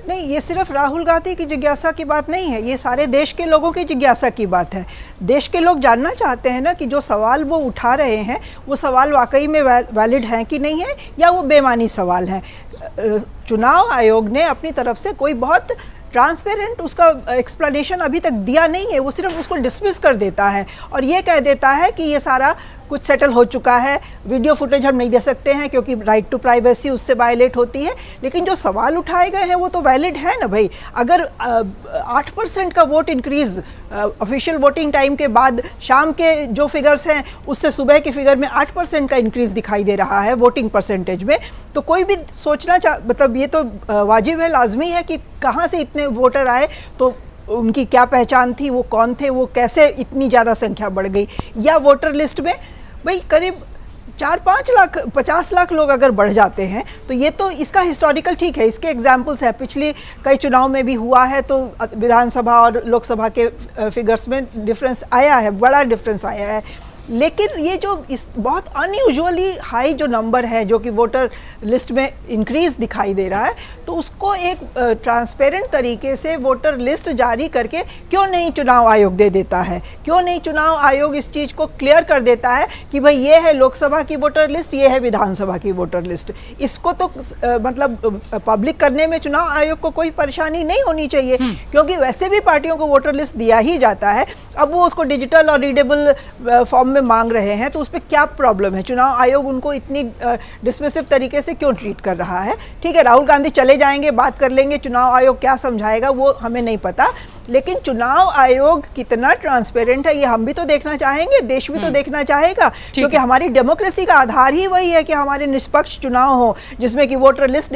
नहीं, ये सिर्फ राहुल गांधी की जिज्ञासा की बात नहीं है, ये सारे देश के लोगों की जिज्ञासा की बात है। देश के लोग जानना चाहते हैं ना कि जो सवाल वो उठा रहे हैं वो सवाल वाकई में वैलिड हैं कि नहीं है, या वो बेमानी सवाल हैं। चुनाव आयोग ने अपनी तरफ से कोई बहुत ट्रांसपेरेंट उसका एक्सप्लेनेशन अभी तक दिया नहीं है, वो सिर्फ उसको डिसमिस कर देता है और ये कह देता है कि ये सारा कुछ सेटल हो चुका है, वीडियो फुटेज हम नहीं दे सकते हैं क्योंकि राइट टू प्राइवेसी उससे वायलेट होती है। लेकिन जो सवाल उठाए गए हैं वो तो वैलिड है ना भाई। अगर 8% का vote increase official voting time के बाद शाम के जो फिगर्स हैं उससे सुबह के फिगर में 8% का इंक्रीज दिखाई दे रहा है वोटिंग परसेंटेज में, तो कोई भी सोचना मतलब ये तो वाजिब है, लाजमी है कि कहाँ से इतने वोटर आए, तो उनकी क्या पहचान थी, वो कौन थे, वो कैसे इतनी ज़्यादा संख्या बढ़ गई। या वोटर लिस्ट में भाई करीब 4-5 लाख 50 लाख लोग अगर बढ़ जाते हैं तो ये तो इसका हिस्टोरिकल ठीक है, इसके एग्जाम्पल्स हैं, पिछले कई चुनाव में भी हुआ है, तो विधानसभा और लोकसभा के फिगर्स में डिफरेंस आया है, बड़ा डिफरेंस आया है। लेकिन ये जो इस बहुत अनयूजुअली हाई जो नंबर है जो कि वोटर लिस्ट में इंक्रीज दिखाई दे रहा है, तो उसको एक ट्रांसपेरेंट तरीके से वोटर लिस्ट जारी करके क्यों नहीं चुनाव आयोग दे देता है, क्यों नहीं चुनाव आयोग इस चीज़ को क्लियर कर देता है कि भाई ये है लोकसभा की वोटर लिस्ट, ये है विधानसभा की वोटर लिस्ट। इसको तो मतलब पब्लिक करने में चुनाव आयोग को कोई परेशानी नहीं होनी चाहिए, क्योंकि वैसे भी पार्टियों को वोटर लिस्ट दिया ही जाता है। अब वो उसको डिजिटल और रीडेबल फॉर्म मांग रहे हैं तो उस पर क्या प्रॉब्लम है, चुनाव आयोग उनको इतनी डिसमिसिव तरीके से क्यों ट्रीट कर रहा है। ठीक है, राहुल गांधी चले जाएंगे, बात कर लेंगे, चुनाव आयोग क्या समझाएगा वो हमें नहीं पता, लेकिन चुनाव आयोग कितना ट्रांसपेरेंट है ये हम भी तो देखना चाहेंगे, देश भी तो देखना चाहेगा, क्योंकि हमारी डेमोक्रेसी का आधार ही वही है कि हमारे निष्पक्ष चुनाव हो जिसमें कि वोटर लिस्ट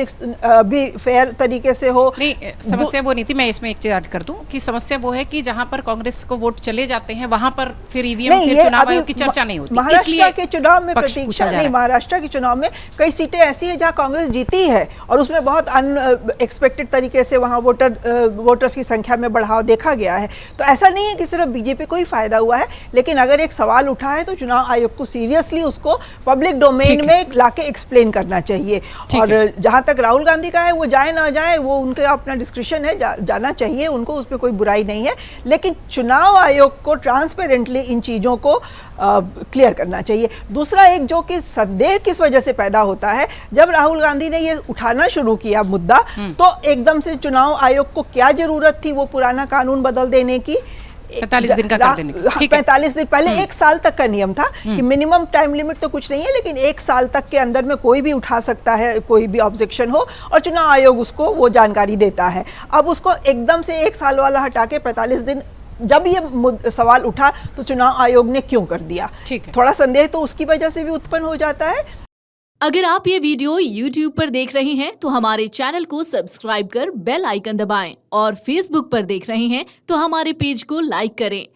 भी फेयर तरीके से हो। नहीं, समस्या वो नहीं थी, मैं इसमें एक चीज ऐड कर दूं कि समस्या वो है कि जहां पर कांग्रेस को वोट चले जाते हैं वहां पर फिर ईवीएम के चुनाव आयोग की चर्चा नहीं होती। महाराष्ट्र के चुनाव में प्रतीक्षा नहीं, महाराष्ट्र के चुनाव में कई सीटें ऐसी है जहां कांग्रेस जीती है और उसमें बहुत अनएक्सपेक्टेड तरीके से वहां वोटर्स की संख्या में बढ़ाव देखा गया है। तो ऐसा नहीं है कि सिर्फ बीजेपी को ही फायदा हुआ है, लेकिन अगर एक सवाल उठा है तो चुनाव आयोग को सीरियसली उसको पब्लिक डोमेन में लाके एक्सप्लेन करना चाहिए। और जहां तक राहुल गांधी का है वो जाए ना जाए वो उनका अपना डिस्क्रिप्शन है, जाना चाहिए उनको, उसमें कोई बुराई नहीं है, लेकिन चुनाव आयोग को ट्रांसपेरेंटली इन चीजों को क्लियर करना चाहिए। दूसरा एक जो कि संदेह किस वजह से पैदा होता है, जब राहुल गांधी ने ये उठाना शुरू किया मुद्दा तो एकदम से चुनाव आयोग को क्या जरूरत थी वो पुराना कानून बदल देने की, 45 दिन का कर देने की। 45 दिन पहले 1 साल तक का नियम था कि मिनिमम टाइम लिमिट तो कुछ नहीं है, लेकिन 1 साल तक के अंदर में कोई भी उठा सकता है, कोई भी ऑब्जेक्शन हो और चुनाव आयोग उसको वो जानकारी देता है। अब उसको एकदम से 1 साल वाला हटा के 45 दिन, जब ये सवाल उठा तो चुनाव आयोग ने क्यों कर दिया, थोड़ा संदेह तो उसकी वजह से भी उत्पन्न हो जाता है। अगर आप ये वीडियो YouTube पर देख रहे हैं तो हमारे चैनल को सब्सक्राइब कर बेल आइकन दबाएं और Facebook पर देख रहे हैं तो हमारे पेज को लाइक करें।